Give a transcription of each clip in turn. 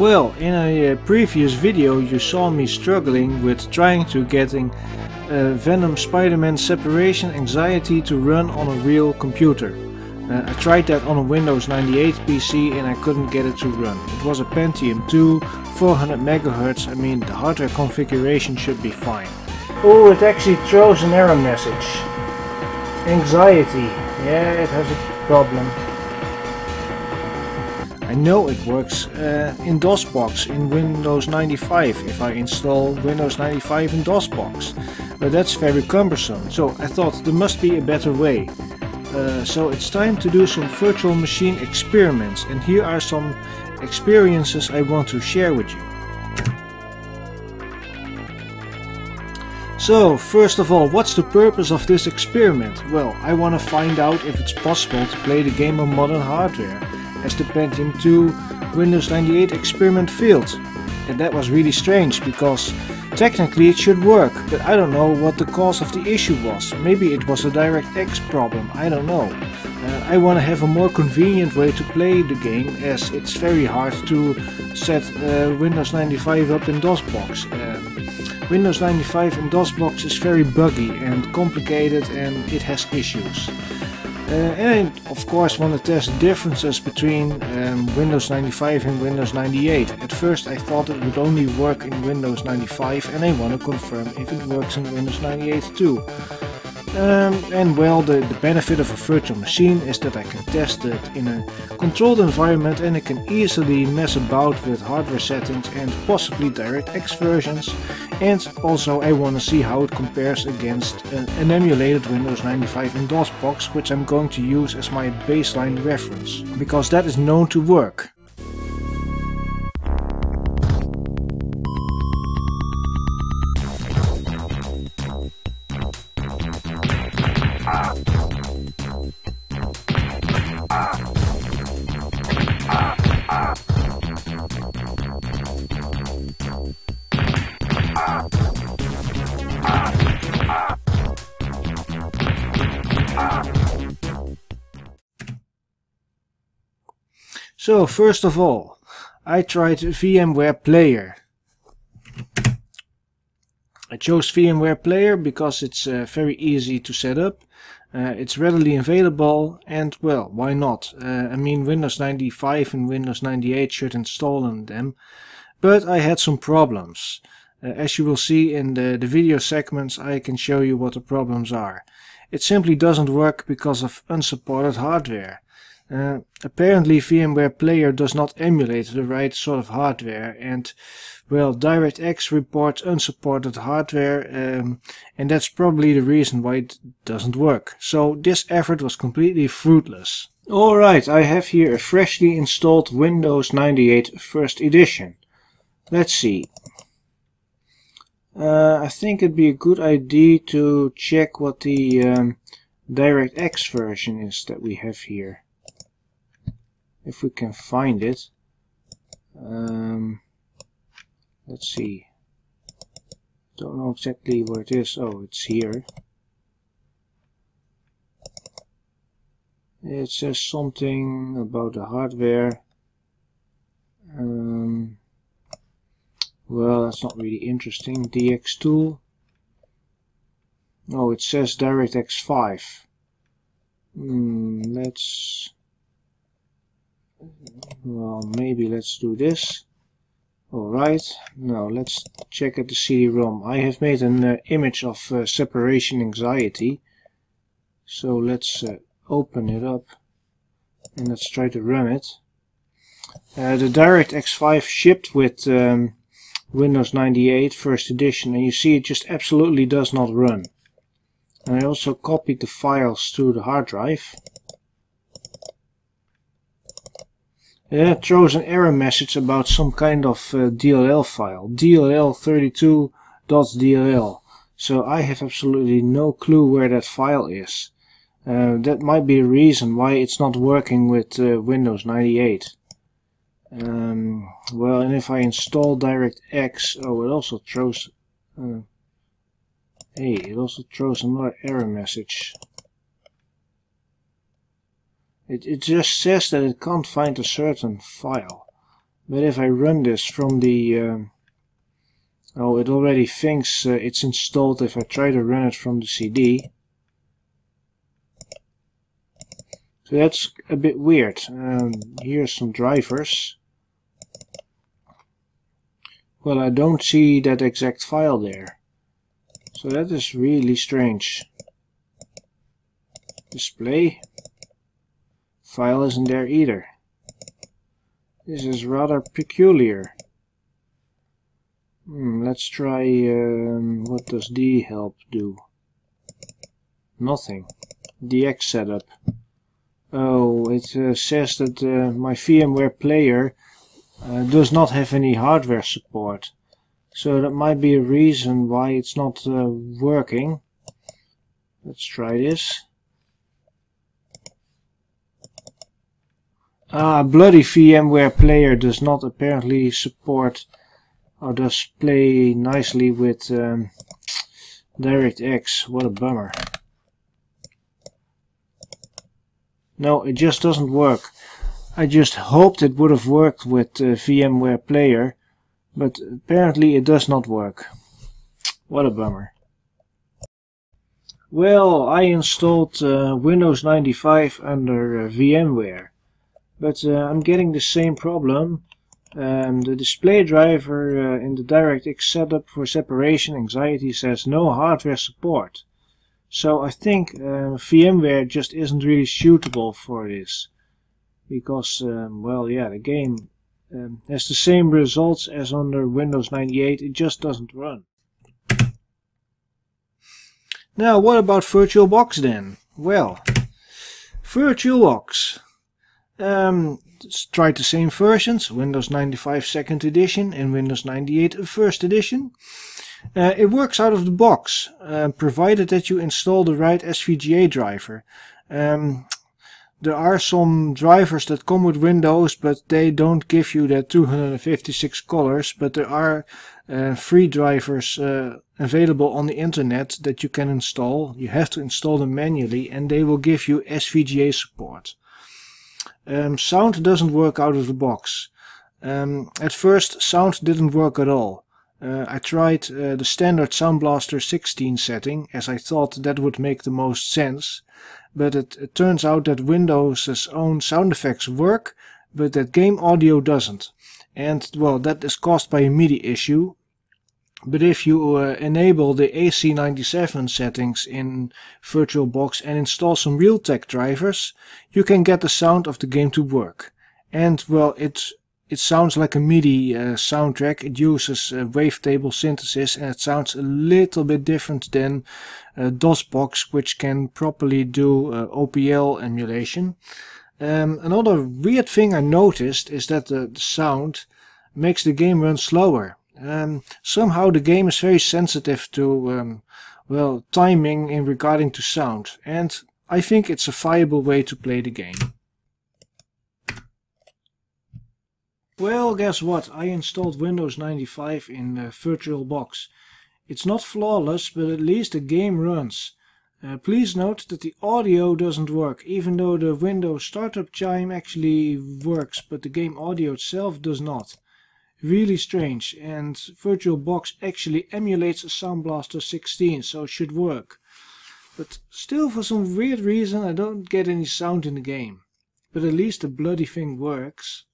Well, in a previous video you saw me struggling with trying to getting Venom Spider-Man Separation Anxiety to run on a real computer. I tried that on a Windows 98 PC and I couldn't get it to run. It was a Pentium 2, 400 MHz, I mean the hardware configuration should be fine. Oh, it actually throws an error message. Anxiety, yeah, it has a problem. I know it works in DOSBox in Windows 95 if I install Windows 95 in DOSBox, but that's very cumbersome, so I thought there must be a better way. So it's time to do some virtual machine experiments, and here are some experiences I want to share with you. So first of all, what's the purpose of this experiment? Well, I want to find out if it's possible to play the game on modern hardware, as the Pentium 2 Windows 98 experiment failed. And that was really strange, because technically it should work, but I don't know what the cause of the issue was. Maybe it was a DirectX problem, I don't know. I want to have a more convenient way to play the game, as it's very hard to set Windows 95 up in DOSBox. Windows 95 in DOSBox is very buggy and complicated, and it has issues. And I of course want to test differences between Windows 95 and Windows 98. At first I thought it would only work in Windows 95, and I want to confirm if it works in Windows 98 too. And well, the benefit of a virtual machine is that I can test it in a controlled environment, and I can easily mess about with hardware settings and possibly DirectX versions. And also I want to see how it compares against an emulated Windows 95 in DOSBox, which I'm going to use as my baseline reference, because that is known to work. So first of all, I tried VMware Player. I chose VMware Player because it's very easy to set up, it's readily available, and well, why not? I mean, Windows 95 and Windows 98 should install on them, but I had some problems. As you will see in the video segments, I can show you what the problems are. It simply doesn't work because of unsupported hardware. Apparently VMware Player does not emulate the right sort of hardware, and well, DirectX reports unsupported hardware, and that's probably the reason why it doesn't work. So this effort was completely fruitless. Alright, I have here a freshly installed Windows 98 First Edition. Let's see. I think it'd be a good idea to check what the DirectX version is that we have here. If we can find it. Let's see. Don't know exactly where it is. Oh, it's here. It says something about the hardware. Well, that's not really interesting. DX tool. Oh, it says DirectX 5. Well, maybe let's do this. Alright, now let's check at the CD-ROM. I have made an image of Separation Anxiety. So let's open it up and let's try to run it. The DirectX 5 shipped with Windows 98 First Edition, and you see it just absolutely does not run. And I also copied the files to the hard drive. It throws an error message about some kind of DLL file, dll32.dll. So I have absolutely no clue where that file is. That might be the reason why it's not working with Windows 98. Well, and if I install DirectX, oh, it also throws it also throws another error message. It just says that it can't find a certain file. But if I run this from the oh, it already thinks it's installed if I try to run it from the CD. So that's a bit weird. Here's some drivers. Well, I don't see that exact file there. So that is really strange. Display. File isn't there either. This is rather peculiar. Let's try, what does dhelp do? Nothing. DX setup. Oh, it says that my VMware Player does not have any hardware support. So that might be a reason why it's not working. Let's try this. Bloody VMware Player does not apparently support or does play nicely with DirectX. What a bummer. No, it just doesn't work. I just hoped it would have worked with VMware Player, but apparently it does not work. What a bummer. Well, I installed Windows 95 under VMware, but I'm getting the same problem. The display driver in the DirectX setup for Separation Anxiety says no hardware support. So I think VMware just isn't really suitable for this. Because, well, yeah, the game has the same results as under Windows 98, it just doesn't run. Now, what about VirtualBox then? Well, VirtualBox. Tried the same versions, Windows 95 2nd edition and Windows 98 1st edition. It works out of the box, provided that you install the right SVGA driver. There are some drivers that come with Windows, but they don't give you that 256 colors, but there are free drivers available on the internet that you can install. You have to install them manually and they will give you SVGA support. Sound doesn't work out of the box. At first sound didn't work at all. I tried the standard Sound Blaster 16 setting, as I thought that would make the most sense, but it turns out that Windows' own sound effects work, but that game audio doesn't. And well, that is caused by a MIDI issue. But if you enable the AC97 settings in VirtualBox and install some Realtek drivers, you can get the sound of the game to work. And well, it sounds like a MIDI soundtrack. It uses wavetable synthesis and it sounds a little bit different than DOSBox, which can properly do OPL emulation. Another weird thing I noticed is that the sound makes the game run slower. Somehow the game is very sensitive to well, timing in regarding to sound, and I think it's a viable way to play the game. Well, guess what? I installed Windows 95 in VirtualBox. It's not flawless, but at least the game runs. Please note that the audio doesn't work, even though the Windows startup chime actually works, but the game audio itself does not. Really strange, and VirtualBox actually emulates a Sound Blaster 16, so it should work. But still, for some weird reason, I don't get any sound in the game. But at least the bloody thing works.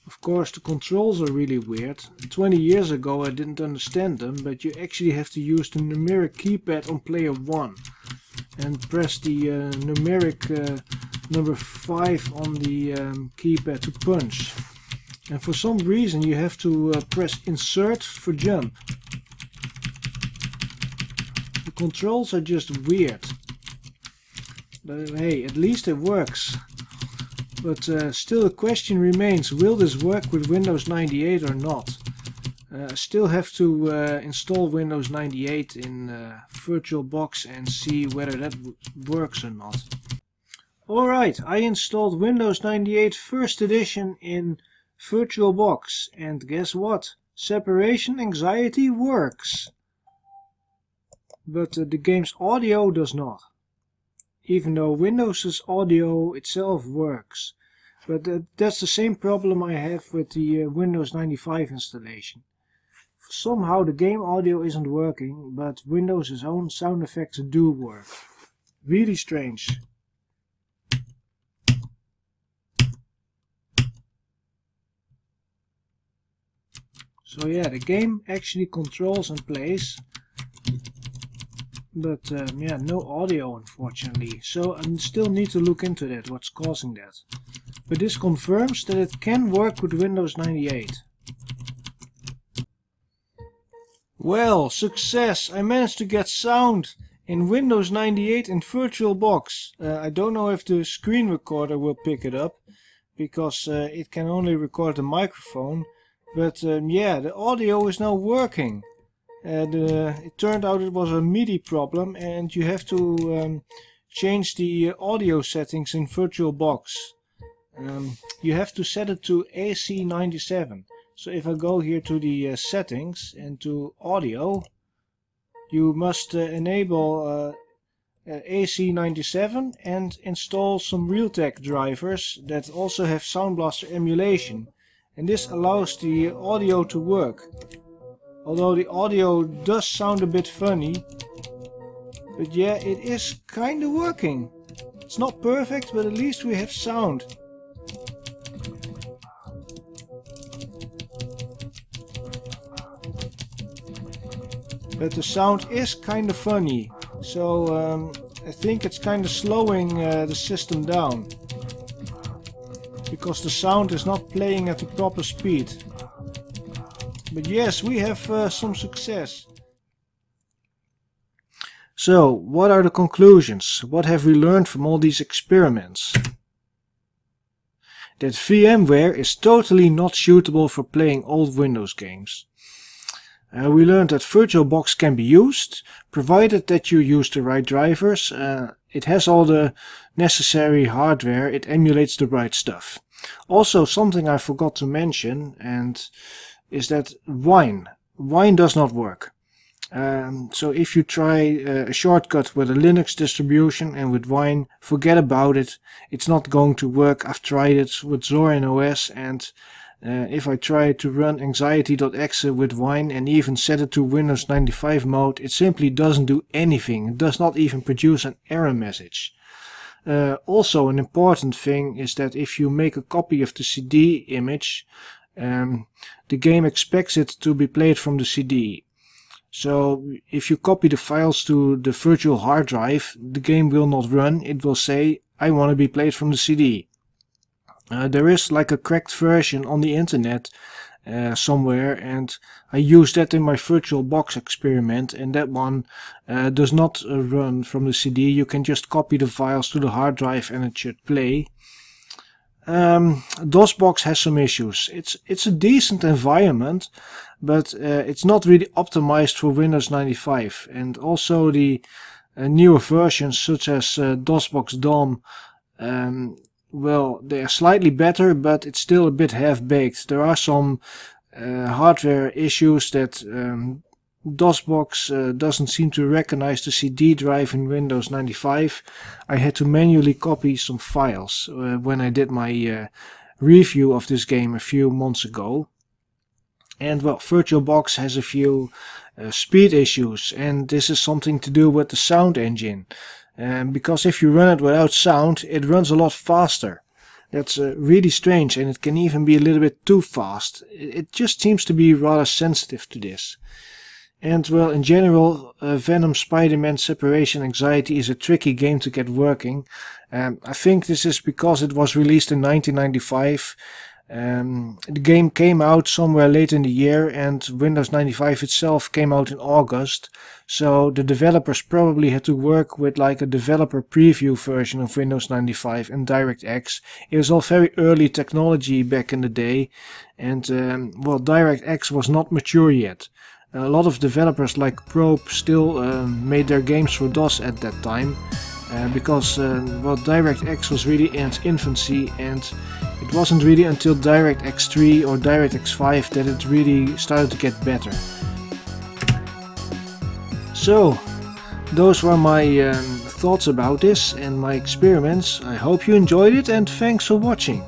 Of course, the controls are really weird. 20 years ago I didn't understand them, but you actually have to use the numeric keypad on player 1. And press the numeric number 5 on the keypad to punch. And for some reason you have to press insert for jump. The controls are just weird. But hey, at least it works. But still the question remains, will this work with Windows 98 or not? I still have to install Windows 98 in VirtualBox and see whether that works or not. Alright, I installed Windows 98 1st edition in VirtualBox, and guess what? Separation Anxiety works. But the game's audio does not. even though Windows's audio itself works. But that's the same problem I have with the Windows 95 installation. Somehow the game audio isn't working, but Windows' own sound effects do work. Really strange. So yeah, the game actually controls and plays, but yeah, no audio unfortunately. So I still need to look into that, what's causing that. But this confirms that it can work with Windows 98. Well, success! I managed to get sound in Windows 98 in VirtualBox. I don't know if the screen recorder will pick it up, because it can only record the microphone. But yeah, the audio is now working. It turned out it was a MIDI problem, and you have to change the audio settings in VirtualBox. You have to set it to AC97. So if I go here to the settings and to audio, you must enable AC97 and install some Realtek drivers that also have Sound Blaster emulation. And this allows the audio to work. Although the audio does sound a bit funny, but yeah, it is kind of working. It's not perfect, but at least we have sound. But the sound is kind of funny, so I think it's kind of slowing the system down, because the sound is not playing at the proper speed. But yes, we have some success. So, what are the conclusions? What have we learned from all these experiments? That VMware is totally not suitable for playing old Windows games. We learned that VirtualBox can be used, provided that you use the right drivers. It has all the necessary hardware, it emulates the right stuff. Also, something I forgot to mention, and is that Wine does not work. So if you try a shortcut with a Linux distribution and with Wine, forget about it. It's not going to work. I've tried it with Zorin OS, and if I try to run anxiety.exe with Wine and even set it to Windows 95 mode, it simply doesn't do anything. It does not even produce an error message. Also, an important thing is that if you make a copy of the CD image, the game expects it to be played from the CD. So if you copy the files to the virtual hard drive, the game will not run. It will say, I want to be played from the CD. There is like a cracked version on the internet somewhere, and I used that in my VirtualBox experiment, and that one does not run from the CD. You can just copy the files to the hard drive and it should play. DOSBox has some issues. It's a decent environment, but it's not really optimized for Windows 95. And also the newer versions such as DOSBox DOM, well, they are slightly better, but it's still a bit half-baked. There are some hardware issues that DOSBox doesn't seem to recognize the CD drive in Windows 95. I had to manually copy some files when I did my review of this game a few months ago. And well, VirtualBox has a few speed issues, and this is something to do with the sound engine. Because if you run it without sound, it runs a lot faster. That's really strange, and it can even be a little bit too fast. It just seems to be rather sensitive to this. And well, in general, Venom Spider-Man Separation Anxiety is a tricky game to get working. I think this is because it was released in 1995. The game came out somewhere late in the year, and Windows 95 itself came out in August. So the developers probably had to work with like a developer preview version of Windows 95 and DirectX. It was all very early technology back in the day, and well, DirectX was not mature yet. A lot of developers like Probe still made their games for DOS at that time, because well, DirectX was really in its infancy, and it wasn't really until DirectX 3 or DirectX 5 that it really started to get better. So, those were my thoughts about this and my experiments. I hope you enjoyed it, and thanks for watching.